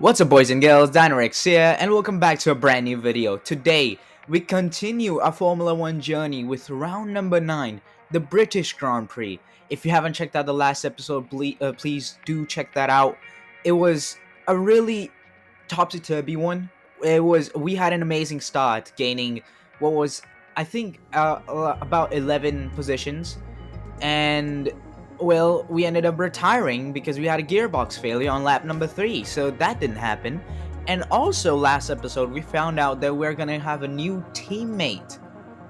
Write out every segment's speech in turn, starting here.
What's up, boys and girls, Dynarex here, and welcome back to a brand new video. Today, we continue our Formula 1 journey with round number 9, the British Grand Prix. If you haven't checked out the last episode, please do check that out. It was a really topsy-turvy one. We had an amazing start, gaining what was, I think, about 11 positions. And well, we ended up retiring because we had a gearbox failure on lap number 3, so that didn't happen. And also last episode we found out that we're gonna have a new teammate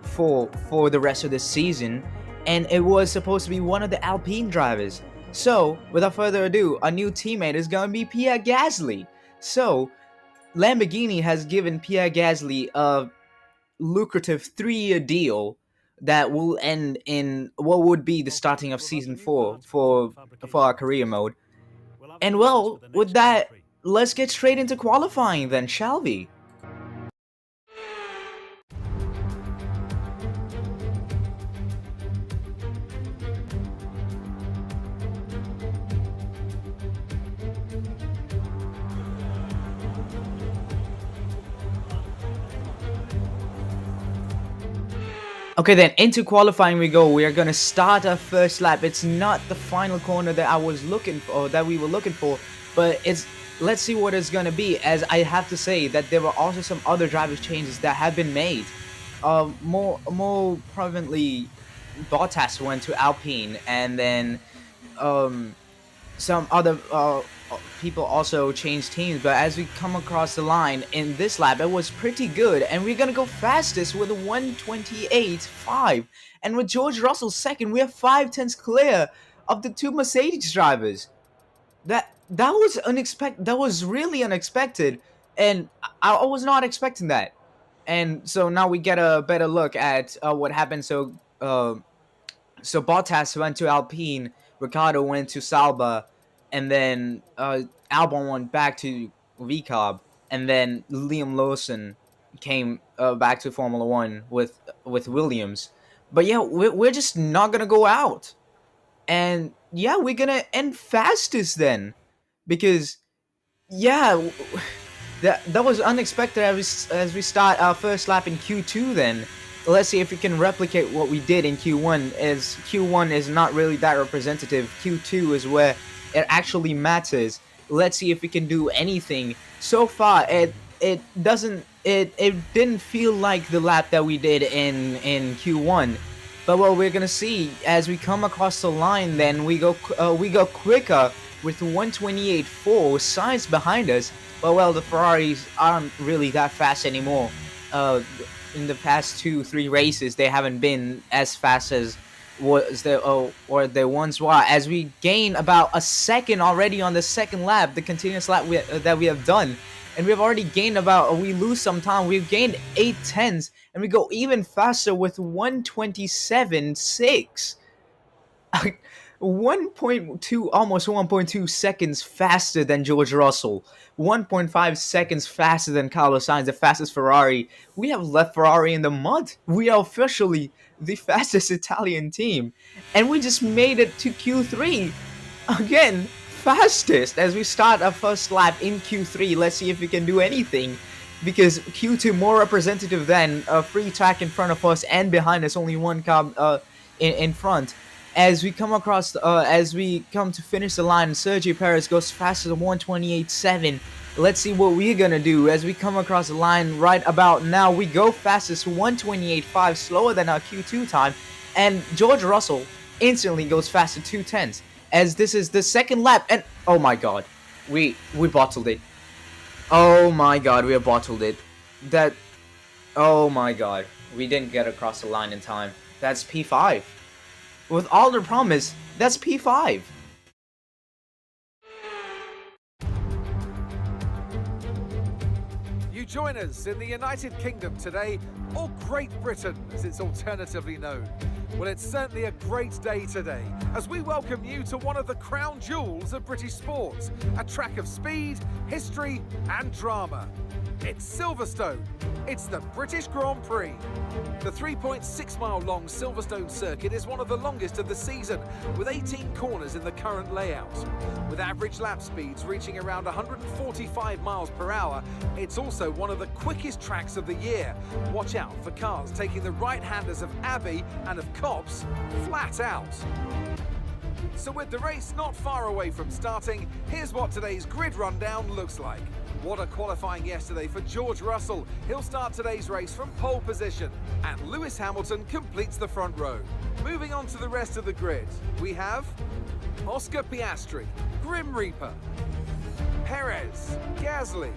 for the rest of the season, and it was supposed to be one of the Alpine drivers. So without further ado, a new teammate is gonna be Pierre Gasly. So Lamborghini has given Pierre Gasly a lucrative 3-year deal that will end in what would be the starting of season 4 for our career mode. And well, with that, let's get straight into qualifying then, shall we? Okay then, into qualifying we go. We are gonna start our first lap. It's not the final corner that I was looking for, or that we were looking for, but let's see what it's gonna be, as I have to say that there were also some other drivers changes that have been made. More prominently, Bottas went to Alpine, and then some other people also changed teams. But as we come across the line in this lap, it was pretty good, and we're gonna go fastest with a 1:28.5, and with George Russell second, we have 5 tenths clear of the two Mercedes drivers. That was unexpected. That was really unexpected, and I was not expecting that. And so now we get a better look at what happened. So Bottas went to Alpine, Ricciardo went to Sauber, and then Albon went back to VCOB, and then Liam Lawson came back to Formula 1 with Williams. But yeah, we're just not gonna go out, and yeah, we're gonna end fastest then, because yeah, that was unexpected as we start our first lap in Q2 then. Let's see if we can replicate what we did in Q1, as Q1 is not really that representative. Q2 is where it actually matters. Let's see if we can do anything. So far, it didn't feel like the lap that we did in Q1. But well, we're gonna see as we come across the line. Then we go quicker with 1:28.4, Sainz behind us. But well, the Ferraris aren't really that fast anymore. In the past 2-3 races, they haven't been as fast as or they once were. As we gain about a second already on the second lap, the continuous lap that we have done, and we've already gained about. We lose some time. We've gained 8 tenths, and we go even faster with 1:27.6. 1.2, almost 1.2 seconds faster than George Russell, 1.5 seconds faster than Carlos Sainz, the fastest Ferrari. We have left Ferrari in the mud. We are officially the fastest Italian team, and we just made it to Q3 again, fastest, as we start our first lap in Q3. Let's see if we can do anything, because Q2 more representative than a free track in front of us, and behind us only one car in front. As we come to finish the line, Sergio Perez goes faster than 1:28.7. Let's see what we're gonna do as we come across the line right about now. We go fastest 1:28.5, slower than our Q2 time, and George Russell instantly goes faster 2 tenths, as this is the second lap. And oh my god, we bottled it. Oh my god, we have bottled it. Oh my god, we didn't get across the line in time. That's P5. With all the promise, that's P5. You join us in the United Kingdom today, or Great Britain as it's alternatively known. Well, it's certainly a great day today as we welcome you to one of the crown jewels of British sport, a track of speed, history and drama. It's Silverstone, It's the British Grand Prix. The 3.6 mile long Silverstone circuit is one of the longest of the season, with 18 corners in the current layout. With average lap speeds reaching around 145 miles per hour, it's also one of the quickest tracks of the year. Watch out for cars taking the right-handers of Abbey and of Copse flat out. So with the race not far away from starting, here's what today's grid rundown looks like. What a qualifying yesterday for George Russell. He'll start today's race from pole position. And Lewis Hamilton completes the front row. Moving on to the rest of the grid, we have Oscar Piastri, Grim Reaper, Perez, Gasly,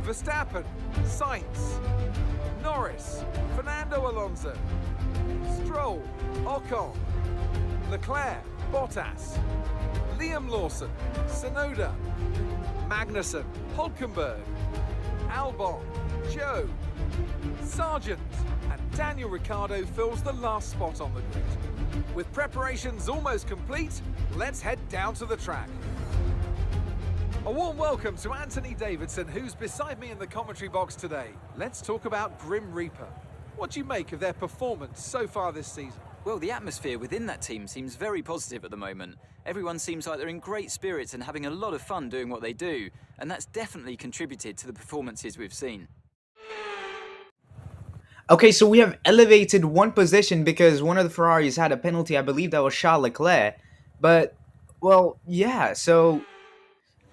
Verstappen, Sainz, Norris, Fernando Alonso, Stroll, Ocon, Leclerc, Bottas, Liam Lawson, Tsunoda, Magnussen, Hulkenberg, Albon, Joe, Sargent, and Daniel Ricciardo fills the last spot on the grid. With preparations almost complete, let's head down to the track. A warm welcome to Anthony Davidson, who's beside me in the commentary box today. Let's talk about Grim Reaper. What do you make of their performance so far this season? Well, the atmosphere within that team seems very positive at the moment. Everyone seems like they're in great spirits and having a lot of fun doing what they do, and that's definitely contributed to the performances we've seen. Okay, so we have elevated one position because one of the Ferraris had a penalty. I believe that was Charles Leclerc. But, well, yeah, so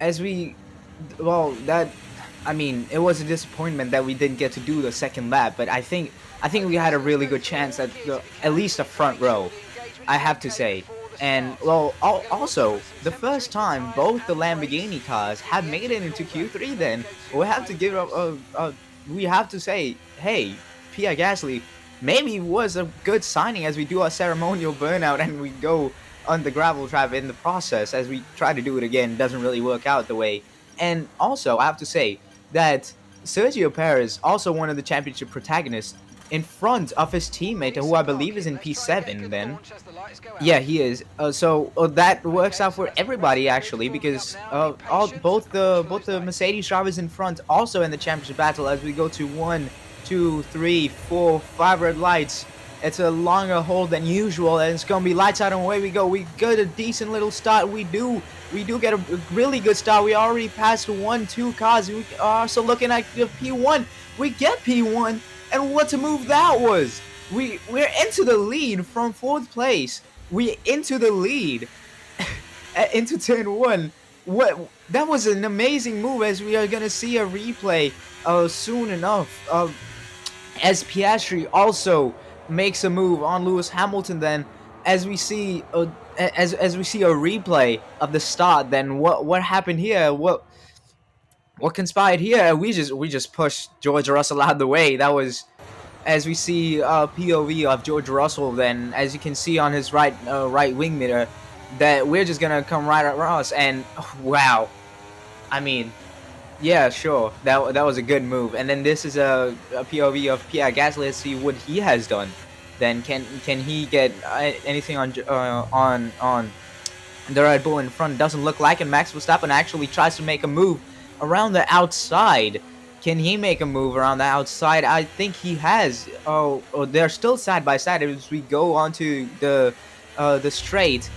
it was a disappointment that we didn't get to do the second lap, but I think we had a really good chance at least the front row, I have to say. And, well, also, the first time both the Lamborghini cars have made it into Q3 then, we have to we have to say, hey, Pierre Gasly maybe was a good signing as we do our ceremonial burnout and we go on the gravel trap in the process as we try to do it again. Doesn't really work out the way. And also, I have to say that Sergio Perez, also one of the championship protagonists, in front of his teammate, who I believe is in P7 then. Yeah, he is. So that works out for everybody actually, because both the Mercedes drivers in front also in the championship battle as we go to 1, 2, 3, 4, 5 red lights. It's a longer hold than usual, and it's gonna be lights out and away we go. We got a decent little start. We do get a really good start. We already passed 1, 2 cars. We are also looking at P1. We get P1, and what a move that was! We're into the lead from 4th place. We into the lead into turn 1. That was an amazing move, as we are gonna see a replay soon enough. As Piastri also makes a move on Lewis Hamilton, then as we see as we see a replay of the start, then what happened here, what conspired here, we just pushed George Russell out of the way. That was, as we see POV of George Russell, then as you can see on his right wing mirror, that we're just gonna come right at Ross, and wow, I mean, yeah, sure, that was a good move. And then this is a POV of Pierre Gasly. Let's see what he has done. Then can he get anything on the Red Bull in front? Doesn't look like it. Max Verstappen actually tries to make a move around the outside. Can he make a move around the outside? I think he has. Oh, they're still side by side as we go onto the straight.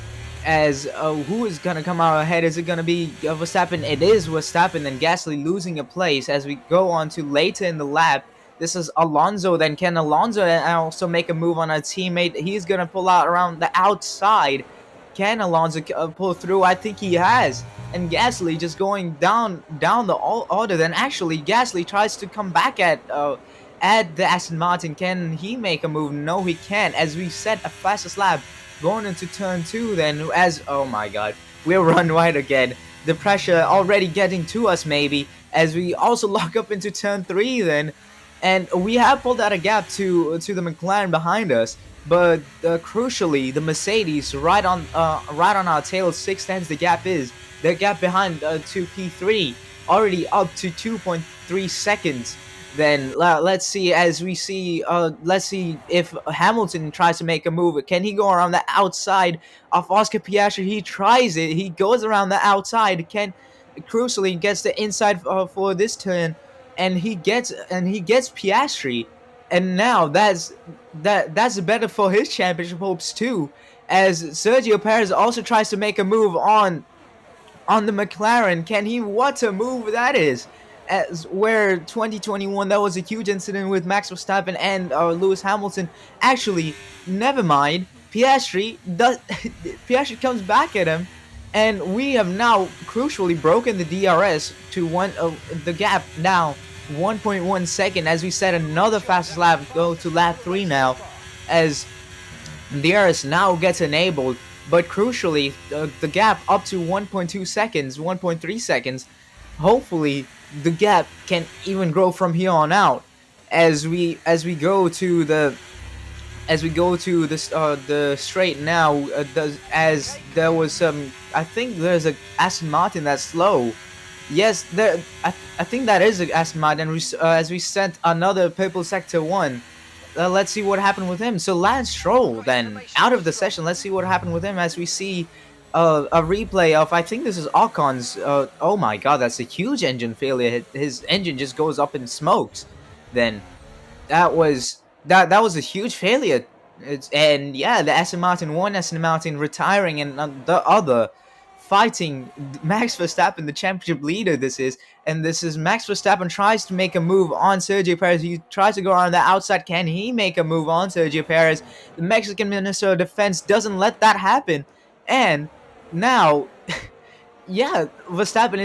As who is gonna come out ahead? Is it gonna be Verstappen? It is Verstappen, and Gasly losing a place as we go on to later in the lap. This is Alonso. Then can Alonso also make a move on a teammate? He's gonna pull out around the outside. Can Alonso pull through? I think he has. And Gasly just going down the order. Then actually Gasly tries to come back at the Aston Martin. Can he make a move? No, he can't. As we set a fastest lap going into turn 2, then as oh my god, we'll run wide again. The pressure already getting to us maybe, as we also lock up into turn 3 then, and we have pulled out a gap to the McLaren behind us, but crucially the Mercedes right on our tail 6 tenths. The gap behind to P3 already up to 2.3 seconds. Then let's see, as we see, let's see if Hamilton tries to make a move. Can he go around the outside of Oscar Piastri? He tries it. He goes around the outside. Crucially gets the inside for this turn. and he gets Piastri, and now that's better for his championship hopes too, as Sergio Perez also tries to make a move on the McLaren. Can he? What a move that is! As where 2021, that was a huge incident with Max Verstappen and Lewis Hamilton. Actually, never mind. Piastri does. Piastri comes back at him, and we have now crucially broken the DRS to the gap now 1.1 second. As we set another fastest lap, go to lap 3 now, as DRS now gets enabled, but crucially, the gap up to 1.2 seconds, 1.3 seconds. Hopefully, the gap can even grow from here on out as we go to the straight now. As there was some, I think there's a Aston Martin that's slow. Yes, I think that is a Aston Martin. As we sent another purple sector 1. Let's see what happened with him. So Lance Stroll then out of the session. Let's see what happened with him as we see a replay of, I think this is Ocon's. Oh my God, that's a huge engine failure. His engine just goes up in smokes. Then that was a huge failure. And yeah, the Aston Martin, one Aston Martin retiring, and the other fighting Max Verstappen, the championship leader. This is Max Verstappen tries to make a move on Sergio Perez. He tries to go around the outside. Can he make a move on Sergio Perez? The Mexican Minister of Defense doesn't let that happen, and now yeah, Verstappen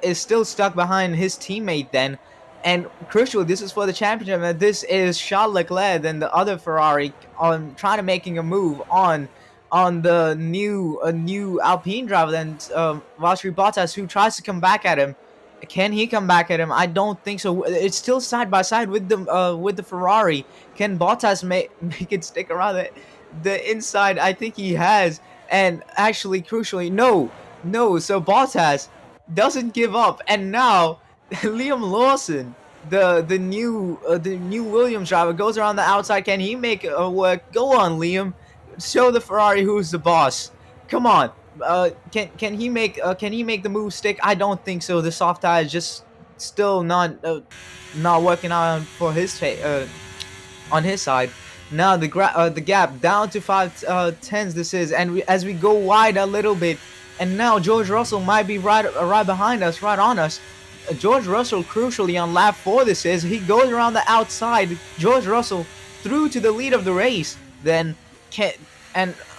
is still stuck behind his teammate then. And crucial, this is for the championship. And this is Charles Leclerc and the other Ferrari on trying to making a move on the new Alpine driver, then Valtteri Bottas, who tries to come back at him. Can he come back at him? I don't think so. It's still side by side with the Ferrari. Can Bottas make it stick around the inside? I think he has. And actually, crucially, no. So Bottas doesn't give up, and now Liam Lawson, the new Williams driver, goes around the outside. Can he make a work? Go on, Liam. Show the Ferrari who's the boss. Come on. Can he make the move stick? I don't think so. The soft tire is just still not working out for his on his side. Now the gap down to 5 tenths. This is, and as we go wide a little bit, and now George Russell might be right behind us, right on us. George Russell crucially on lap 4. This is, he goes around the outside. George Russell through to the lead of the race. Then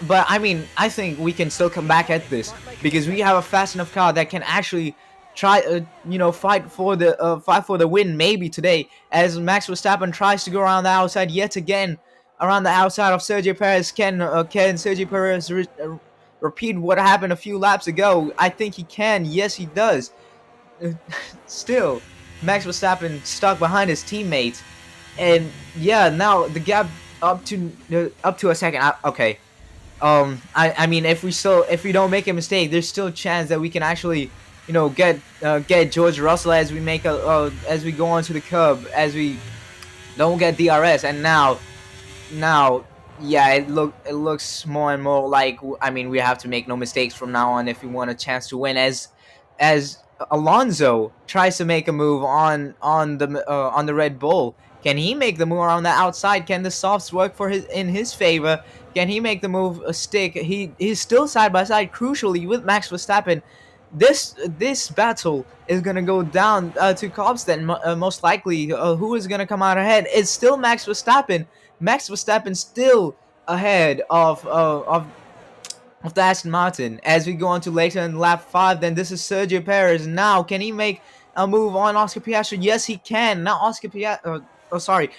but I mean, I think we can still come back at this because we have a fast enough car that can actually try fight for the win maybe today, as Max Verstappen tries to go around the outside yet again, around the outside of Sergio Perez. Can Sergio Perez repeat what happened a few laps ago? I think he can. Yes, he does. Still, Max Verstappen stuck behind his teammates, and yeah, now the gap up to a second. Okay. I mean, if we don't make a mistake, there's still a chance that we can actually, get George Russell as we as we go onto the curb, as we don't get DRS. And now, yeah, it looks more and more like, I mean, we have to make no mistakes from now on if we want a chance to win. As Alonso tries to make a move on the Red Bull. Can he make the move around the outside? Can the softs work in his favor? Can he make the move stick? He's still side by side, crucially, with Max Verstappen. This battle is gonna go down to cops then, most likely. Who is gonna come out ahead? It's still Max Verstappen. Max Verstappen still ahead of the Aston Martin. As we go on to later in lap 5, then this is Sergio Perez. Now, can he make a move on Oscar Piastri? Yes, he can. Now Oscar Piastri.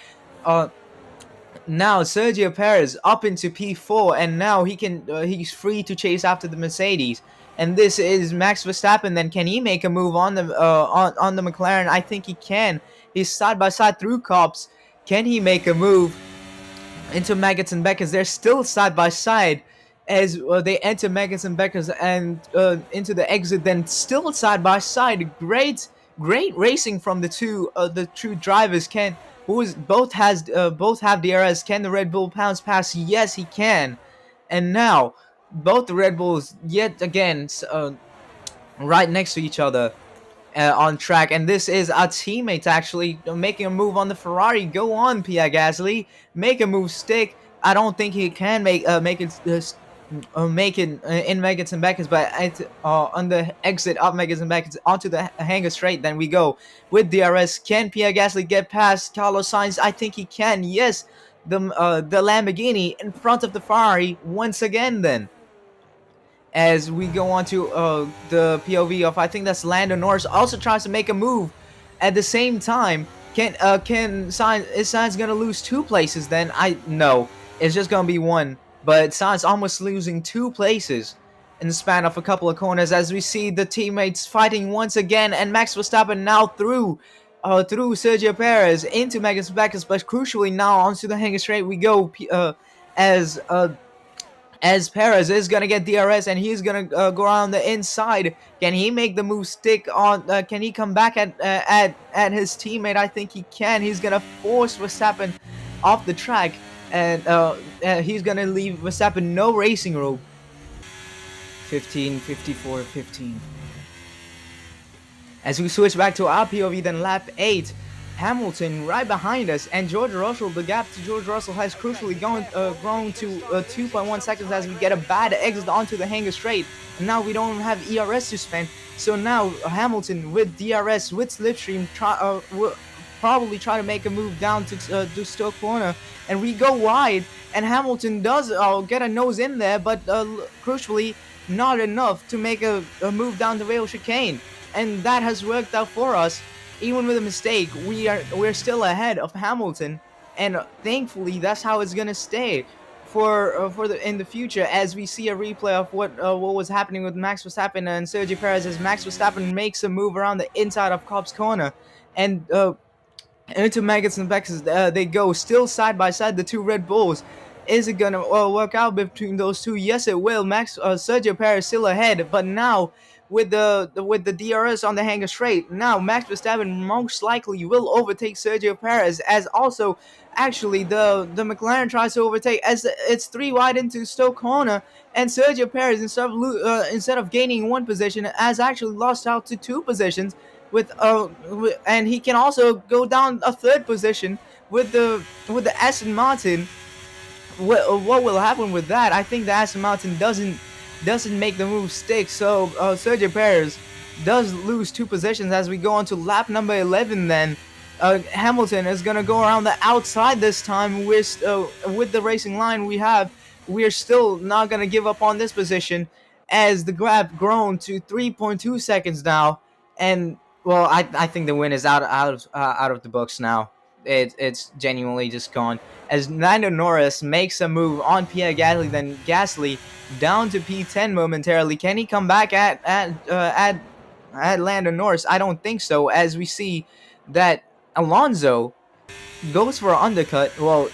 Now Sergio Perez up into P4, and now he's free to chase after the Mercedes. And this is Max Verstappen. Then can he make a move on the McLaren? I think he can. He's side by side through cops. Can he make a move into Maggots and Beckers? They're still side by side as they enter Maggots and Beckers and into the exit. Then still side by side. Great racing from the two drivers. Both have DRS. Can the Red Bull pounce pass? Yes, he can. And now both the Red Bulls yet again right next to each other. on track, and this is our teammates actually making a move on the Ferrari. Go on, Pierre Gasly, make a move, stick. I don't think he can make it make it in Megas and Beckett, but on the exit of Megas and Beckett onto the hangar straight. Then we go with DRS. Can Pierre Gasly get past Carlos Sainz? I think he can. Yes, the Lamborghini in front of the Ferrari once again. Then as we go on to the POV of, I think that's Lando Norris, also tries to make a move at the same time. Can Sainz, is Sainz gonna lose 2 places? Then no, it's just gonna be 1. But Sainz almost losing 2 places in the span of a couple of corners, as we see the teammates fighting once again, and Max Verstappen now through Sergio Perez into Max Verstappen, but crucially now onto the hangar straight we go, as Perez is gonna get DRS, and he's gonna go around the inside. Can he make the move stick on? Can he come back at his teammate? I think he can. He's gonna force Verstappen off the track, and he's gonna leave Verstappen no racing room. 15, 54, 15. As we switch back to our POV, then lap 8. Hamilton right behind us, and George Russell, the gap to George Russell has crucially grown to 2.1 seconds as we get a bad exit onto the hangar straight. And now we don't have ERS to spend, so now Hamilton with DRS, with Slipstream, will probably try to make a move down to Stoke Corner, and we go wide, and Hamilton does get a nose in there, but crucially not enough to make a move down the rail chicane, and that has worked out for us. Even with a mistake, we're still ahead of Hamilton, and thankfully that's how it's gonna stay in the future, as we see a replay of what was happening with Max Verstappen and Sergio Perez, as Max Verstappen makes a move around the inside of Cobb's corner, and into Maggots and Becks, they go still side by side, the 2 Red Bulls. Is it gonna work out between those 2? Yes, it will. Sergio Perez still ahead, but now with the DRS on the hangar straight, now Max Verstappen most likely will overtake Sergio Perez, as also actually the McLaren tries to overtake, as it's 3 wide into Stoke Corner, and Sergio Perez, instead of gaining 1 position, has actually lost out to 2 positions and he can also go down a 3rd position with the Aston Martin. What will happen with that? I think the Aston Martin doesn't make the move stick, so Sergio Perez does lose 2 positions as we go on to lap number 11. Then Hamilton is gonna go around the outside this time. With the racing line we're still not gonna give up on this position, as the gap grown to 3.2 seconds now, and well, I think the win is out of the books now. It's genuinely just gone, as Lando Norris makes a move on Pierre Gasly, then Gasly down to P10 momentarily. Can he come back at Lando Norris? I don't think so, as we see that Alonso goes for an undercut. Well,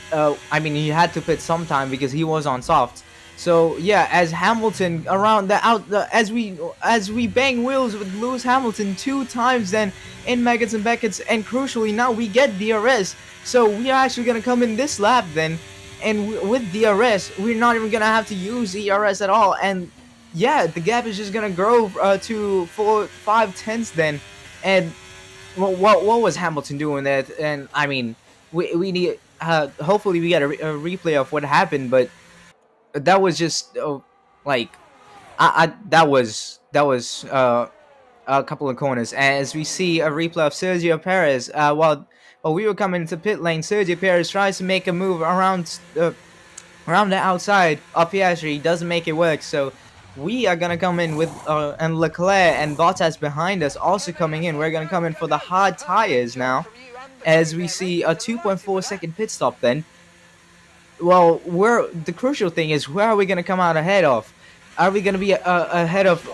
I mean, he had to pit sometime because he was on softs. So yeah, as Hamilton around as we bang wheels with Lewis Hamilton 2 times then in Maggots and Beckett's, and crucially now we get DRS. So we are actually gonna come in this lap then, and with DRS we're not even gonna have to use ERS at all, and yeah, the gap is just gonna grow to 4-5 tenths then. And what was Hamilton doing there? And I mean, we need hopefully we get a replay of what happened, but that was just like that was a couple of corners, as we see a replay of Sergio Perez. While we were coming into pit lane, Sergio Perez tries to make a move around the outside of Piastri. He doesn't make it work, so we are gonna come in with and Leclerc and Bottas behind us also coming in. We're gonna come in for the hard tires now, as we see a 2.4 second pit stop then. Well, the crucial thing is, where are we going to come out ahead of? Are we going to be ahead of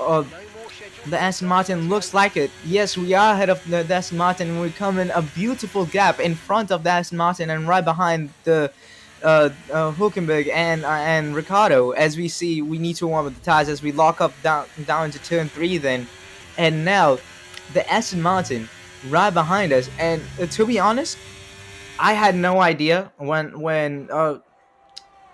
the Aston Martin? Looks like it. Yes, we are ahead of the Aston Martin. We come in a beautiful gap in front of the Aston Martin and right behind the Hülkenberg and Ricciardo. As we see, we need to warm up the tires as we lock up down to turn 3 then. And now, the Aston Martin right behind us. And to be honest, I had no idea when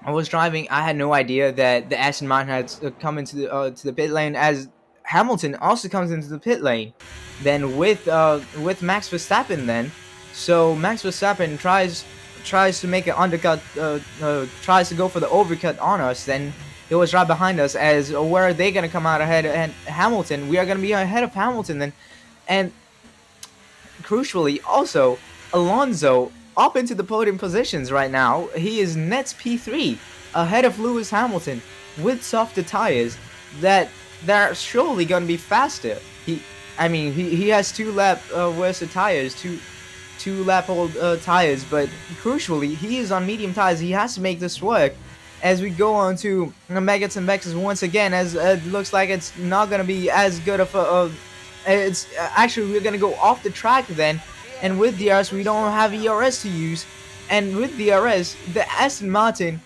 I was driving. I had no idea that the Aston Martin had come into the pit lane, as Hamilton also comes into the pit lane, then with Max Verstappen then. So Max Verstappen tries to make an undercut, tries to go for the overcut on us. Then he was right behind us. As where are they gonna come out ahead? And Hamilton, we are gonna be ahead of Hamilton then, and crucially also Alonso up into the podium positions right now. He is net P3 ahead of Lewis Hamilton with softer tires that are surely gonna be faster. He has 2 lap worse tires, two lap old tires, but crucially he is on medium tires. He has to make this work. As we go on to Megas and Bexes once again, as it looks like it's not gonna be as good of a. It's actually we're gonna go off the track then, and with DRS we don't have ERS to use, and with DRS the Aston Martin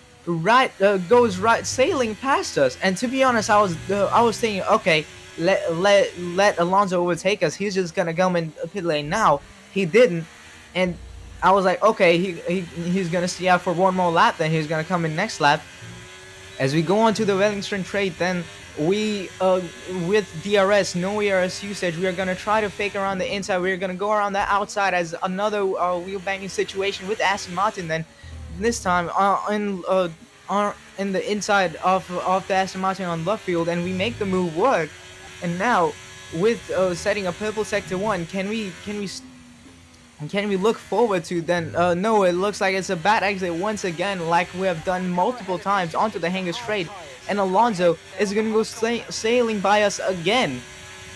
goes right sailing past us. And to be honest, I was thinking, okay, let Alonso overtake us. He's just gonna come in pit lane now. He didn't, and I was like, okay, he's gonna stay out for one more lap. Then he's gonna come in next lap. As we go on to the Wellington Straight, then we with DRS, no ERS usage, we are gonna try to fake around the inside. We're gonna go around the outside as another wheel banging situation with Aston Martin. Then this time in the inside of the Aston Martin on left field, and we make the move work. And now with setting a purple sector 1, can we look forward to then? No, it looks like it's a bad exit once again, like we have done multiple times onto the Hanger Straight, and Alonso is gonna go sailing by us again.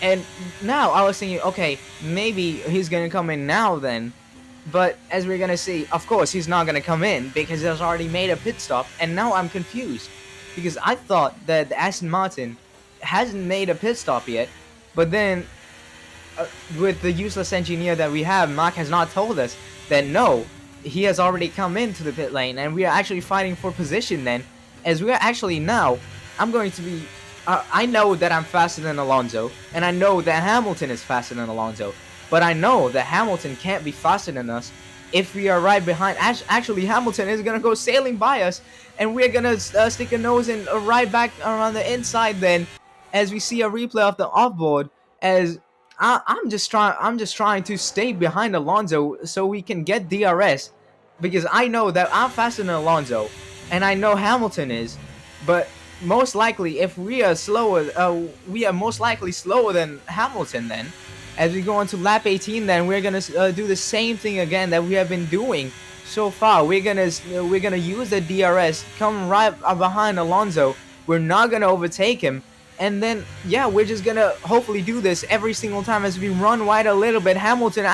And now I was thinking, okay, maybe he's gonna come in now then, but as we're gonna see, of course he's not gonna come in because he has already made a pit stop. And now I'm confused because I thought that the Aston Martin hasn't made a pit stop yet, but then with the useless engineer that we have, Mark has not told us that no, he has already come into the pit lane, and we are actually fighting for position then. As we are actually now, I'm going to be, I know that I'm faster than Alonso, and I know that Hamilton is faster than Alonso, but I know that Hamilton can't be faster than us if we are right behind. Actually, Hamilton is going to go sailing by us, and we're going to stick a nose in right back around the inside then, as we see a replay of the offboard. As I'm just trying to stay behind Alonso so we can get DRS, because I know that I'm faster than Alonso, and I know Hamilton is, but most likely if we are slower, we are most likely slower than Hamilton then. As we go on to lap 18, then we're gonna do the same thing again that we have been doing so far. We're gonna use the DRS, come right behind Alonso. We're not gonna overtake him. And then, yeah, we're just gonna hopefully do this every single time as we run wide a little bit. Hamilton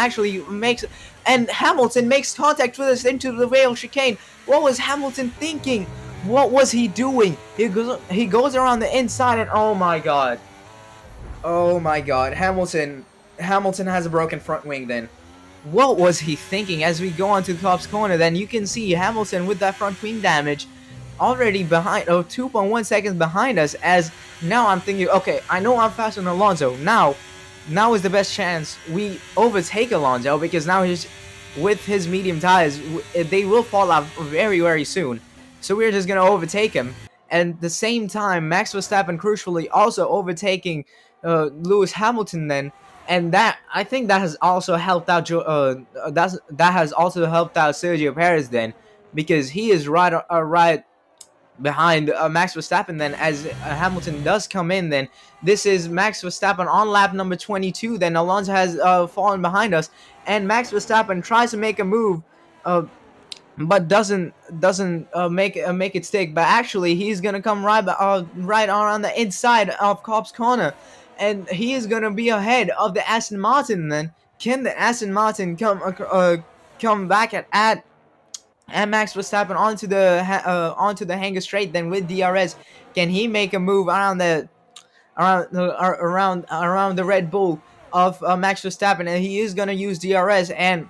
makes contact with us into the rail chicane. What was Hamilton thinking? What was he doing? He goes around the inside, and oh my god, Hamilton has a broken front wing. Then what was he thinking? As we go on to the Cops corner, then you can see Hamilton with that front wing damage already behind, 2.1 seconds behind us. As now I'm thinking, okay, I know I'm faster than Alonso. Now is the best chance we overtake Alonso, because now he's with his medium tires, they will fall out very, very soon. So we're just gonna overtake him. And at the same time, Max Verstappen crucially also overtaking Lewis Hamilton then. And that, I think that has also helped out that has also helped out Sergio Perez then, because he is right behind Max Verstappen then. As Hamilton does come in then, this is Max Verstappen on lap number 22. Then Alonso has fallen behind us, and Max Verstappen tries to make a move, but doesn't make it stick. But actually he's gonna come right around the inside of Cobb's corner, and he is gonna be ahead of the Aston Martin. Then can the Aston Martin come back at Max Verstappen onto the Hanger Straight then with DRS? Can he make a move around the Red Bull of Max Verstappen? And he is gonna use DRS, and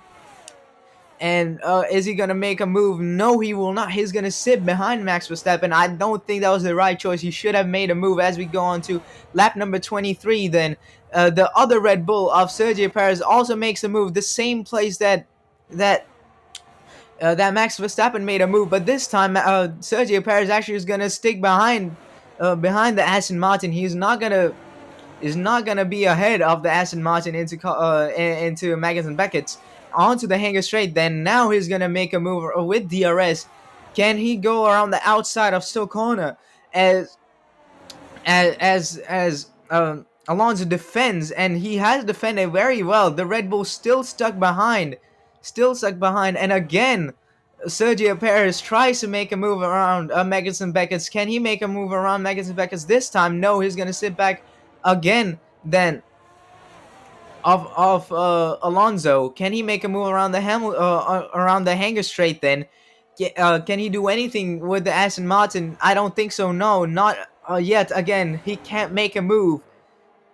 is he gonna make a move? No, he will not. He's gonna sit behind Max Verstappen. I don't think that was the right choice. He should have made a move. As we go on to lap number 23, then the other Red Bull of Sergio Perez also makes a move, the same place that Max Verstappen made a move, but this time Sergio Perez actually is gonna stick behind the Aston Martin. He's not gonna is not gonna be ahead of the Aston Martin into Maggotts and Beckett's onto the hanger straight. Then now he's gonna make a move with DRS. Can he go around the outside of Stoke corner as Alonso defends, and he has defended very well. The Red Bull still stuck behind, and again, Sergio Perez tries to make a move around Maggotts and Beckett's. Can he make a move around Maggotts and Beckett's this time? No, he's gonna sit back again. Then of Alonso, can he make a move around around the hanger straight? Then can he do anything with the Aston Martin? I don't think so. No, not yet. Again, he can't make a move,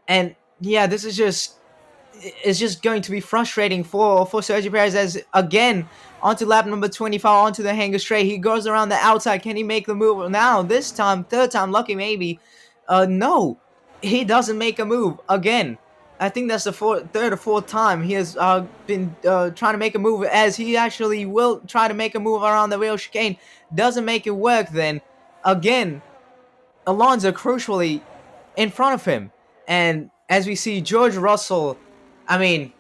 and yeah, this is just going to be frustrating for Sergio Perez, as again onto lap number 25 onto the hanger straight. He goes around the outside. Can he make the move now? This time, third time lucky maybe. No, he doesn't make a move again. I think that's the third or fourth time he has been trying to make a move, as he actually will try to make a move around the rail chicane. Doesn't make it work. Then again, Alonso crucially in front of him, and as we see George Russell, I mean,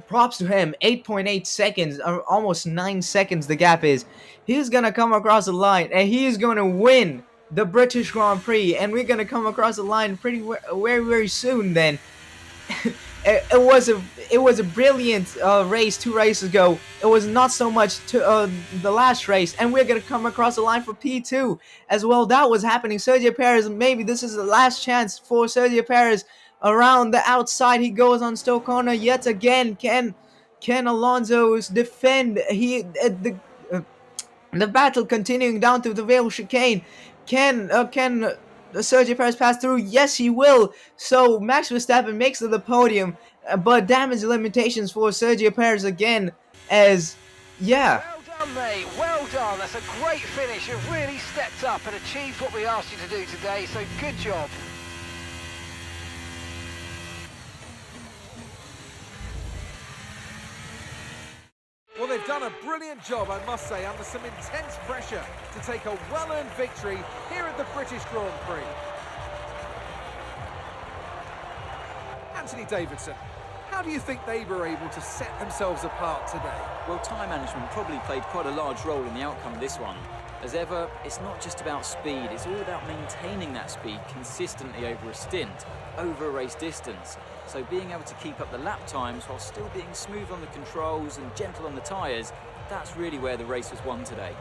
props to him. 8.8 seconds, or almost 9 seconds the gap is. He's gonna come across the line, and he's gonna win the British Grand Prix, and we're gonna come across the line very soon. Then it was a brilliant race 2 races ago. It was not so much to the last race, and we're gonna come across the line for P2 as well. That was happening. Sergio Perez, maybe this is the last chance for Sergio Perez. Around the outside, he goes on Stoke corner yet again. Can Alonso defend? The battle continuing down to the Vale chicane. Can Sergio Perez pass through? Yes, he will. So Max Verstappen makes it to the podium, but damage limitations for Sergio Perez again. As yeah. Well done, mate. Well done. That's a great finish. You've really stepped up and achieved what we asked you to do today. So good job. Well, they've done a brilliant job, I must say, under some intense pressure to take a well-earned victory here at the British Grand Prix. Anthony Davidson, how do you think they were able to set themselves apart today? Well, time management probably played quite a large role in the outcome of this one. As ever, it's not just about speed, it's all about maintaining that speed consistently over a stint, over a race distance. So being able to keep up the lap times while still being smooth on the controls and gentle on the tyres, that's really where the race was won today.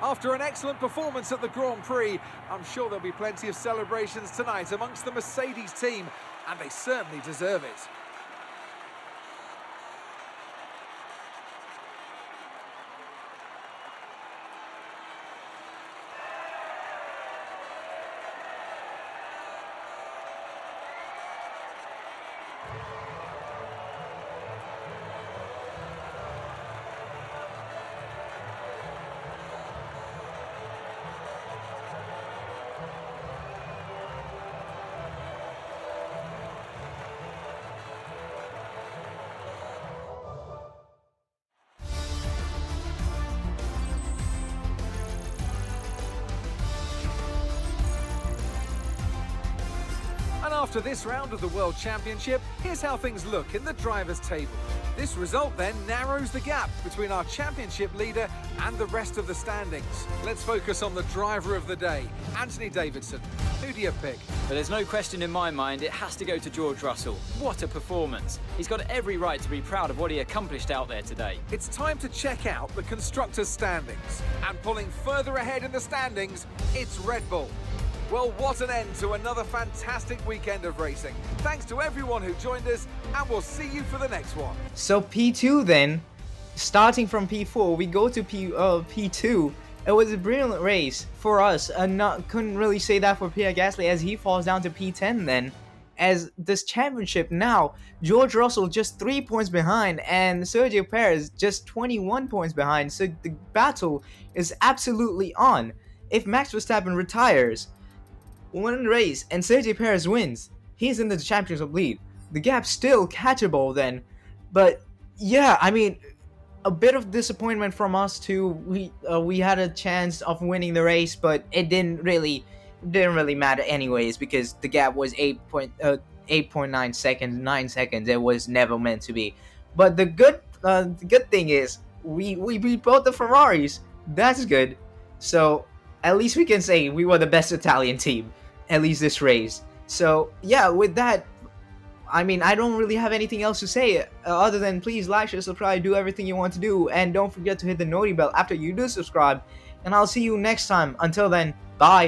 After an excellent performance at the Grand Prix, I'm sure there'll be plenty of celebrations tonight amongst the Mercedes team, and they certainly deserve it. And after this round of the World Championship, here's how things look in the drivers' table. This result then narrows the gap between our championship leader and the rest of the standings. Let's focus on the driver of the day, Anthony Davidson. Who do you pick? But there's no question in my mind, it has to go to George Russell. What a performance. He's got every right to be proud of what he accomplished out there today. It's time to check out the constructors' standings. And pulling further ahead in the standings, it's Red Bull. Well, what an end to another fantastic weekend of racing. Thanks to everyone who joined us, and we'll see you for the next one. So P2 then, starting from P4, we go to P2. It was a brilliant race for us. Couldn't really say that for Pierre Gasly, as he falls down to P10 then. As this championship now, George Russell just 3 points behind, and Sergio Perez just 21 points behind. So the battle is absolutely on. If Max Verstappen retires one race and Sergio Perez wins, he's in the championship lead. The gap's still catchable then, but yeah, I mean, a bit of disappointment from us too. We had a chance of winning the race, but it didn't really didn't really matter anyways because the gap was 8.9 seconds, 9 seconds. It was never meant to be. But the good thing is we beat both the Ferraris. That's good. So at least we can say we were the best Italian team, at least this race. So yeah, with that, I mean, I don't really have anything else to say other than please like, share, subscribe, do everything you want to do, and don't forget to hit the noti bell after you do subscribe. And I'll see you next time. Until then, bye.